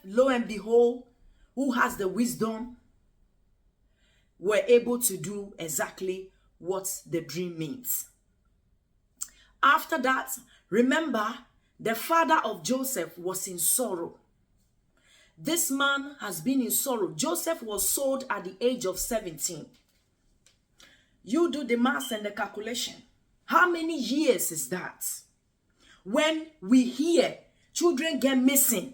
lo and behold, who has the wisdom, were able to do exactly what the dream means. After that, remember, the father of Joseph was in sorrow. This man has been in sorrow. Joseph was sold at the age of 17. You do the math and the calculation. How many years is that? When we hear children get missing,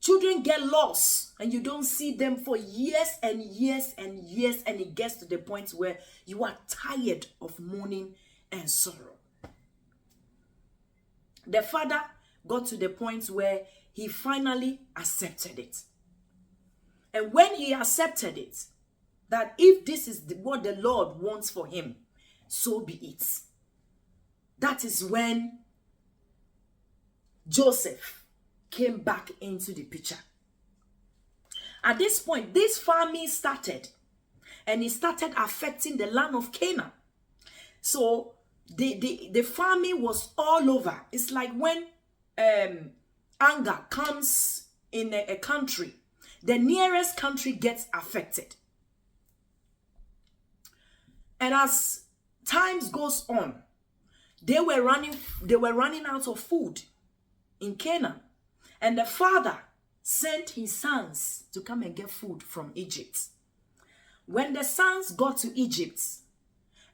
children get lost, and you don't see them for years and years and years, and it gets to the point where you are tired of mourning and sorrow. The father got to the point where he finally accepted it. And when he accepted it, that if this is what the Lord wants for him, so be it. That is when Joseph came back into the picture. At this point, this famine started, and it started affecting the land of Canaan. So the famine was all over. It's like when anger comes in a country, the nearest country gets affected. And as times goes on, they were running out of food in Canaan. And the father sent his sons to come and get food from Egypt. When the sons got to Egypt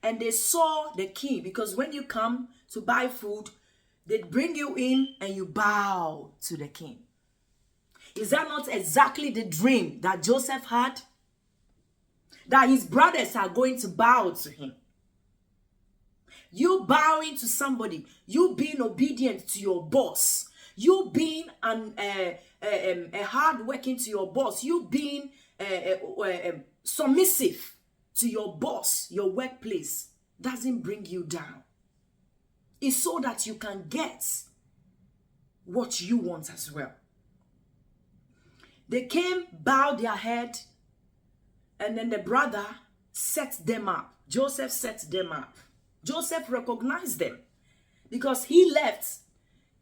and they saw the king, because when you come to buy food, they bring you in and you bow to the king. Is that not exactly the dream that Joseph had? That his brothers are going to bow to him. You bowing to somebody, you being obedient to your boss, you being a hard working to your boss, you being submissive to your boss, your workplace, doesn't bring you down. It's so that you can get what you want as well. They came, bowed their head, and then the brother set them up. Joseph set them up. Joseph recognized them because he left.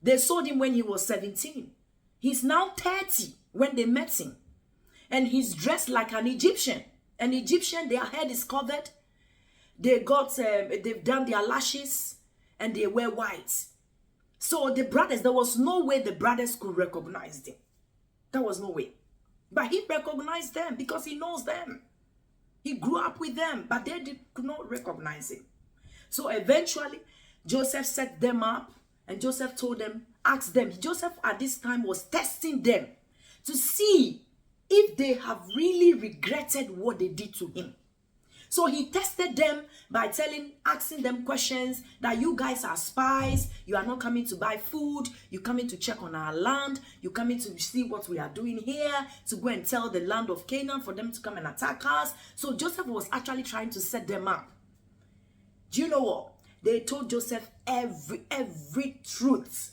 They sold him when he was 17. He's now 30 when they met him. And he's dressed like an Egyptian. An Egyptian, their head is covered. They've done their lashes and they wear white. So the brothers, there was no way the brothers could recognize them. There was no way. But he recognized them because he knows them. He grew up with them, but they could not recognize him. So eventually, Joseph set them up, and Joseph told them, asked them. Joseph at this time was testing them to see if they have really regretted what they did to him. So he tested them by asking them questions that you guys are spies, you are not coming to buy food, you're coming to check on our land, you're coming to see what we are doing here, to go and tell the land of Canaan for them to come and attack us. So Joseph was actually trying to set them up. Do you know what? They told Joseph every truth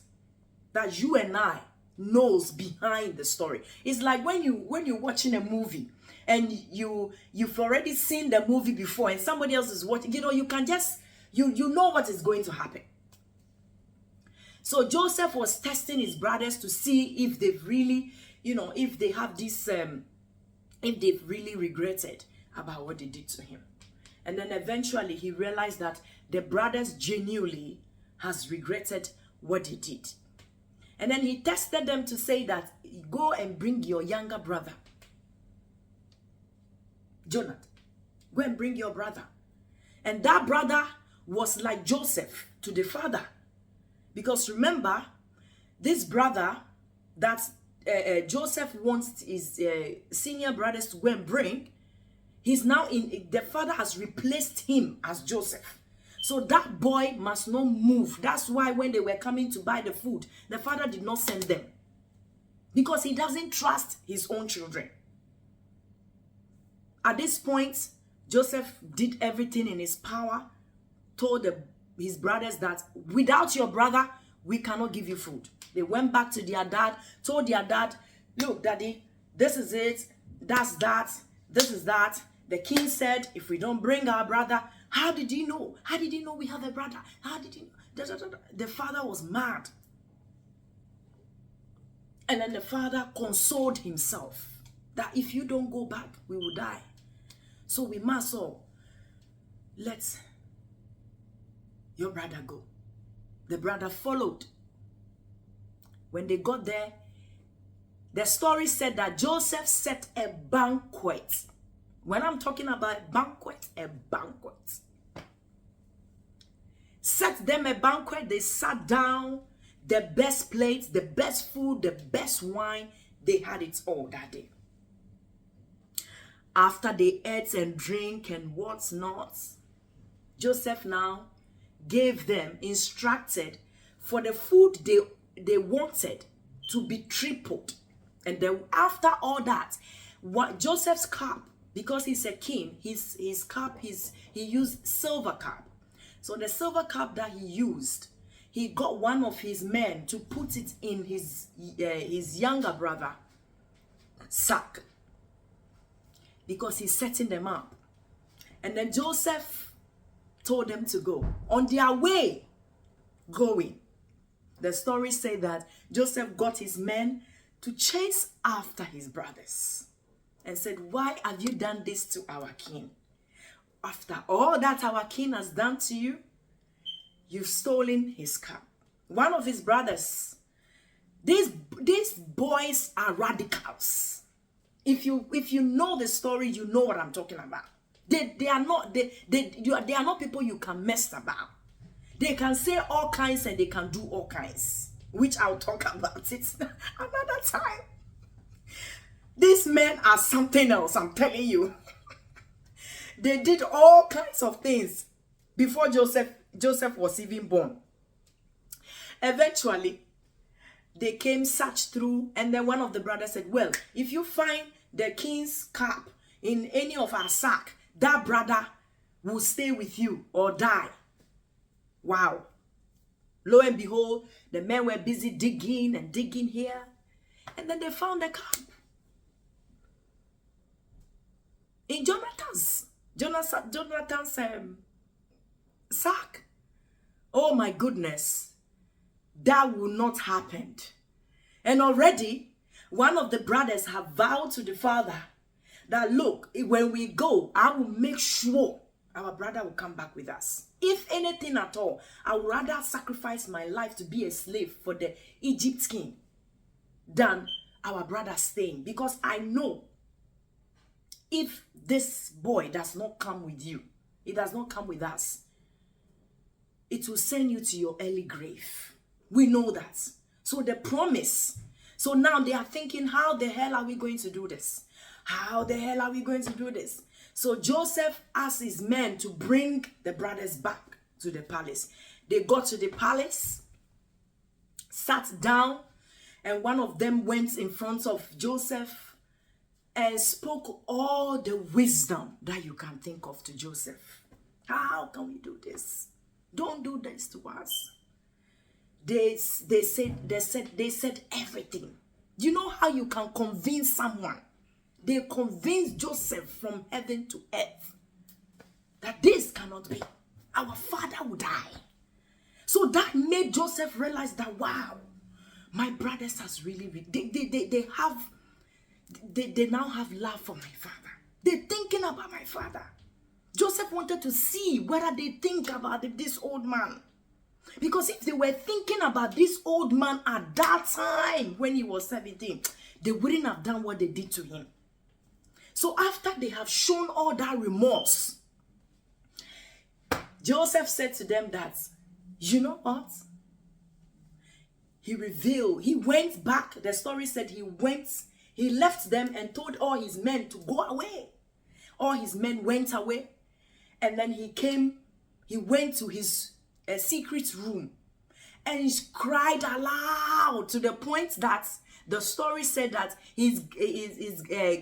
that you and I knows behind the story. It's like when you're watching a movie and you've already seen the movie before and somebody else is watching, you can just you know what is going to happen. So Joseph was testing his brothers to see if they've really, if they have this if they've really regretted about what they did to him. And then eventually he realized that the brothers genuinely has regretted what they did. And then he tested them to say that, go and bring your younger brother. Jonathan, go and bring your brother. And that brother was like Joseph to the father. Because remember, this brother that Joseph wants his senior brothers to go and bring, he's now the father has replaced him as Joseph. So that boy must not move. That's why when they were coming to buy the food, the father did not send them. Because he doesn't trust his own children. At this point, Joseph did everything in his power, told his brothers that without your brother, we cannot give you food. They went back to their dad, told their dad, look, daddy, this is it, that's that, this is that. The king said, if we don't bring our brother, how did he know? How did he know we have a brother? How did he know? The father was mad. And then the father consoled himself that if you don't go back, we will die. So we must all let your brother go. The brother followed. When they got there, the story said that Joseph set a banquet. When I'm talking about a banquet. Set them a banquet. They sat down. The best plates, the best food, the best wine. They had it all that day. After they ate and drink and what's not, Joseph now gave them, instructed for the food they wanted to be tripled. And then after all that, what Joseph's cup, because he's a king, his cup, he used silver cup. So the silver cup that he used, he got one of his men to put it in his younger brother sack, because he's setting them up. And then Joseph told them to go. On their way going, the story say that Joseph got his men to chase after his brothers and said, why have you done this to our king? After all that our king has done to you, you've stolen his cup. One of his brothers, these boys are radicals. If you know the story, you know what I'm talking about. They are not people you can mess about. They can say all kinds and they can do all kinds, which I'll talk about it another time. These men are something else, I'm telling you. They did all kinds of things before Joseph was even born. Eventually, they came, searched through, and then one of the brothers said, well, if you find the king's cup in any of our sack, that brother will stay with you or die. Wow. Lo and behold, the men were busy digging and digging here, and then they found the cup in Jonathan's sack. Oh my goodness, that will not happen. And already one of the brothers have vowed to the father that, look, when we go, I will make sure our brother will come back with us. If anything at all, I would rather sacrifice my life to be a slave for the Egypt king than our brother staying, because I know if this boy does not come with you, it does not come with us, it will send you to your early grave. We know that. So the promise. So now they are thinking, how the hell are we going to do this? How the hell are we going to do this? So Joseph asked his men to bring the brothers back to the palace. They got to the palace, sat down, and one of them went in front of Joseph and spoke all the wisdom that you can think of to Joseph. How can we do this? Don't do this to us. They said everything. You know how you can convince someone? They convinced Joseph from heaven to earth that this cannot be. Our father will die. So that made Joseph realize that, wow, my brothers has really, they now have love for my father. They're thinking about my father. Joseph wanted to see whether they think about this old man. Because if they were thinking about this old man at that time when he was 17, they wouldn't have done what they did to him. So after they have shown all that remorse, Joseph said to them that, you know what? He went back. The story said he left them and told all his men to go away. All his men went away. And then he went to his secret room and he cried aloud to the point that the story said that his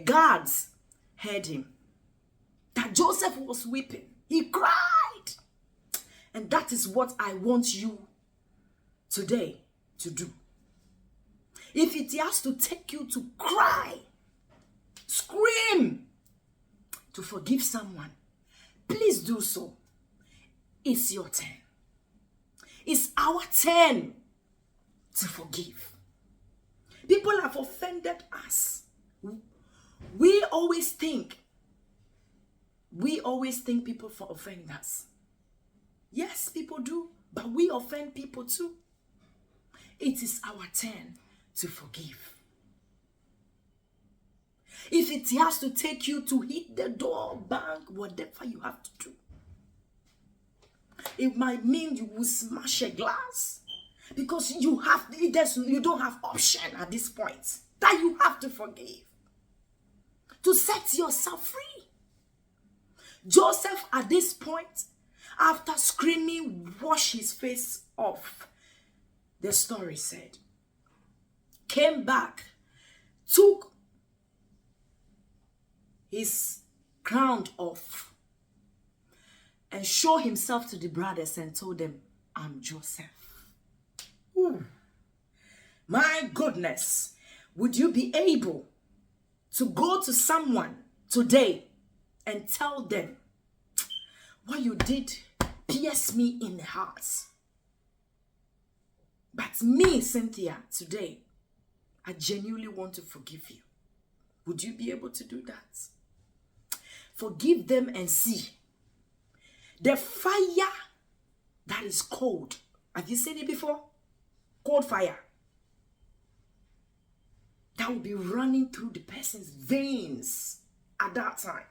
guards heard him. That Joseph was weeping. He cried. And that is what I want you today to do. If it has to take you to cry, scream, to forgive someone, please do so. It's your turn. It's our turn to forgive. People offended us. We always think people offend us. Yes, people do, but we offend people too. It is our turn to forgive. If it has to take you to hit the door, bang, whatever you have to do. It might mean you will smash a glass because you don't have option at this point. That you have to forgive. To set yourself free. Joseph at this point, after screaming, wash his face off, the story said, came back, took his crown off, and showed himself to the brothers and told them, I'm Joseph. Ooh. My goodness, would you be able to go to someone today and tell them, what you did pierced me in the heart? But me, Cynthia, today, I genuinely want to forgive you. Would you be able to do that? Forgive them and see. The fire that is cold. Have you seen it before? Cold fire. That will be running through the person's veins at that time.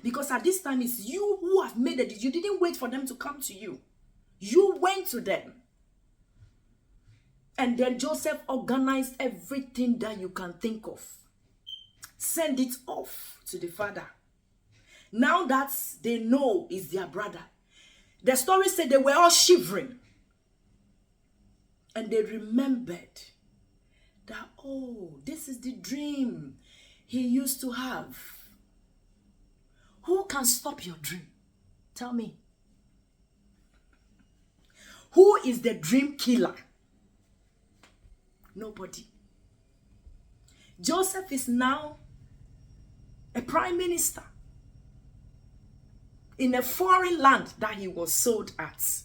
Because at this time, it's you who have made it. You didn't wait for them to come to you. You went to them. And then Joseph organized everything that you can think of. Send it off to the father. Now that they know is their brother. The story said they were all shivering. And they remembered that, oh, this is the dream he used to have. Who can stop your dream? Tell me. Who is the dream killer? Nobody. Joseph is now a prime minister in a foreign land that he was sold at.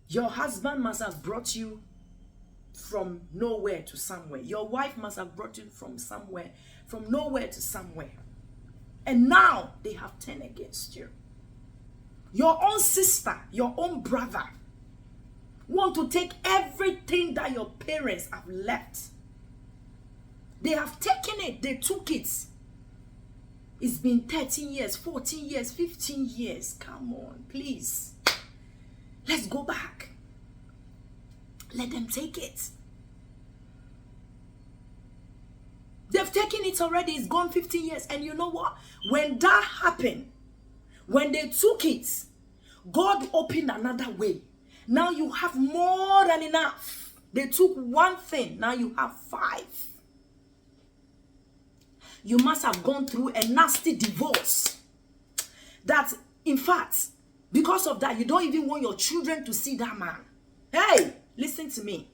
Your husband must have brought you from nowhere to somewhere. Your wife must have brought you from nowhere to somewhere. And now they have turned against you. Your own sister, your own brother want to take everything that your parents have left. They have taken it. They took it. It's been 13 years, 14 years, 15 years. Come on, please. Let's go back. Let them take it. They've taken it already. It's gone 15 years. And you know what? When that happened, when they took it, God opened another way. Now you have more than enough. They took one thing. Now you have 5. You must have gone through a nasty divorce. That, in fact, because of that, you don't even want your children to see that man. Hey, listen to me.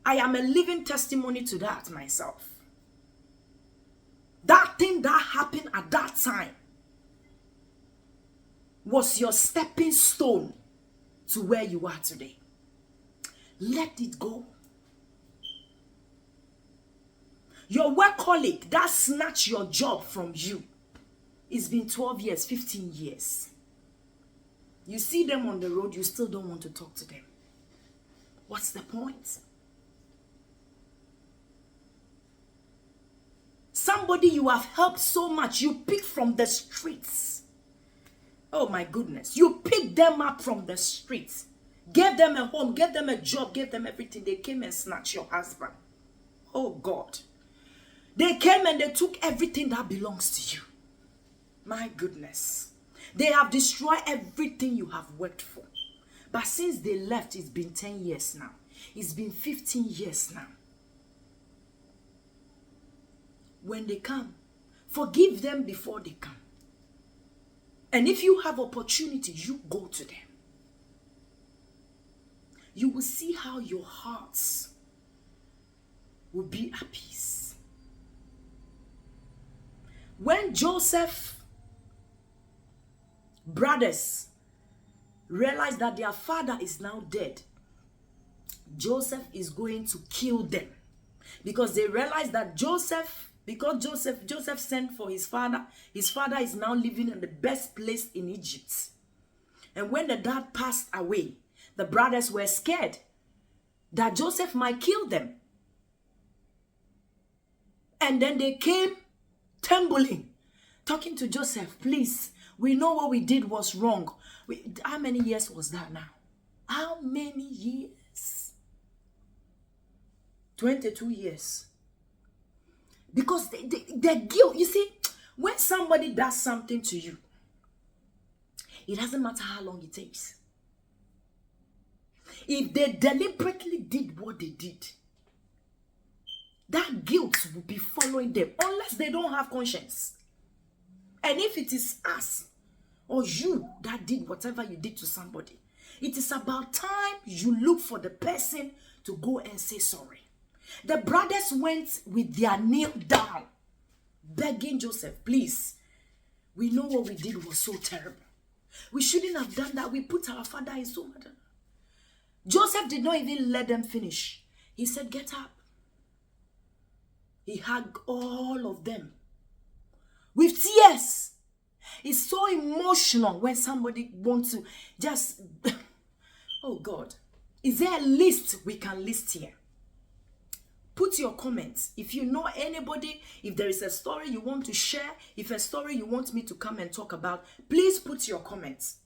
I am a living testimony to that myself. That thing that happened at that time was your stepping stone to where you are today. Let it go. Your work colleague that snatched your job from you, it's been 12 years, 15 years. You see them on the road, you still don't want to talk to them. What's the point? Somebody you have helped so much, you picked from the streets. Oh my goodness. You picked them up from the streets. Gave them a home, gave them a job, gave them everything. They came and snatched your husband. Oh God. They came and they took everything that belongs to you. My goodness. They have destroyed everything you have worked for. But since they left, it's been 10 years now. It's been 15 years now. When they come, forgive them before they come. And if you have opportunity, you go to them. You will see how your hearts will be at peace. When Joseph's brothers realized that their father is now dead, Joseph is going to kill them, because they realized that because Joseph sent for his father is now living in the best place in Egypt. And when the dad passed away, the brothers were scared that Joseph might kill them. And then they came tumbling, talking to Joseph, please, we know what we did was wrong. How many years was that now? How many years? 22 years. Because the guilt, you see, when somebody does something to you, it doesn't matter how long it takes. If they deliberately did what they did, that guilt will be following them unless they don't have conscience. And if it is us or you that did whatever you did to somebody, it is about time you look for the person to go and say sorry. The brothers went with their kneel down, begging Joseph, please, we know what we did was so terrible. We shouldn't have done that. We put our father in so much. Joseph did not even let them finish. He said, get up. He hugged all of them with tears. It's so emotional when somebody wants to just, oh God, is there a list we can list here? Put your comments. If you know anybody, if there is a story you want to share, if a story you want me to come and talk about, please put your comments.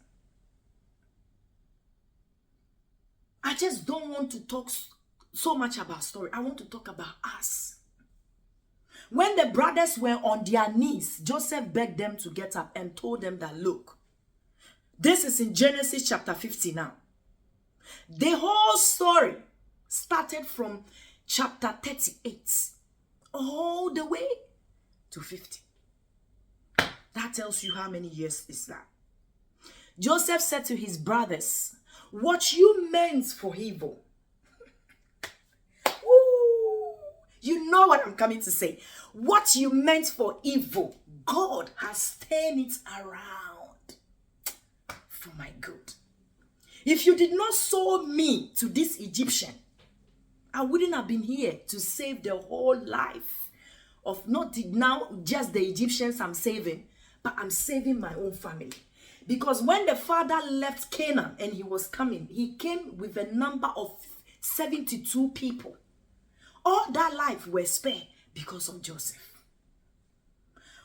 I just don't want to talk so much about story. I want to talk about us. When the brothers were on their knees, Joseph begged them to get up and told them that, look, this is in Genesis chapter 50 now. The whole story started from chapter 38 all the way to 50. That tells you how many years is that. Joseph said to his brothers, what you meant for evil. Ooh, you know what I'm coming to say. What you meant for evil, God has turned it around for my good. If you did not sow me to this Egyptian, I wouldn't have been here to save the whole life of not now just the Egyptians I'm saving, but I'm saving my own family. Because when the father left Canaan and he was coming, he came with a number of 72 people. All that life were spared because of Joseph.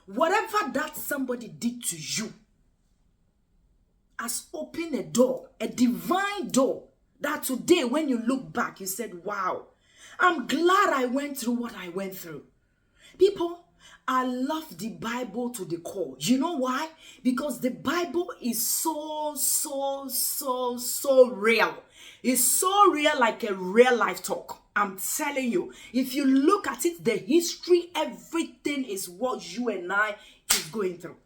Whatever that somebody did to you has opened a door, a divine door, that today when you look back, you said, wow, I'm glad I went through what I went through. People, I love the Bible to the core. You know why? Because the Bible is so real. It's so real, like a real life talk. I'm telling you, if you look at it, the history, everything is what you and I is going through.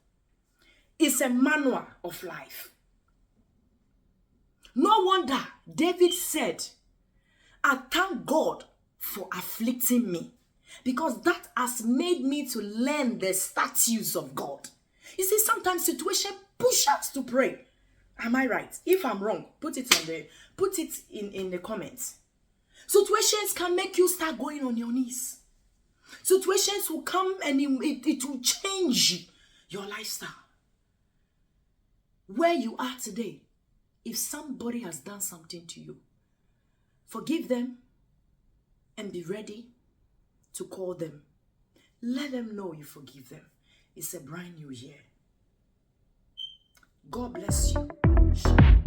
It's a manual of life. No wonder David said, I thank God for afflicting me, because that has made me to learn the statutes of God. You see, sometimes situation push us to pray. Am I right? If I'm wrong, put it in the comments. Situations can make you start going on your knees. Situations will come and it will change your lifestyle. Where you are today, if somebody has done something to you, forgive them and be ready to call them. Let them know you forgive them. It's a brand new year. God bless you.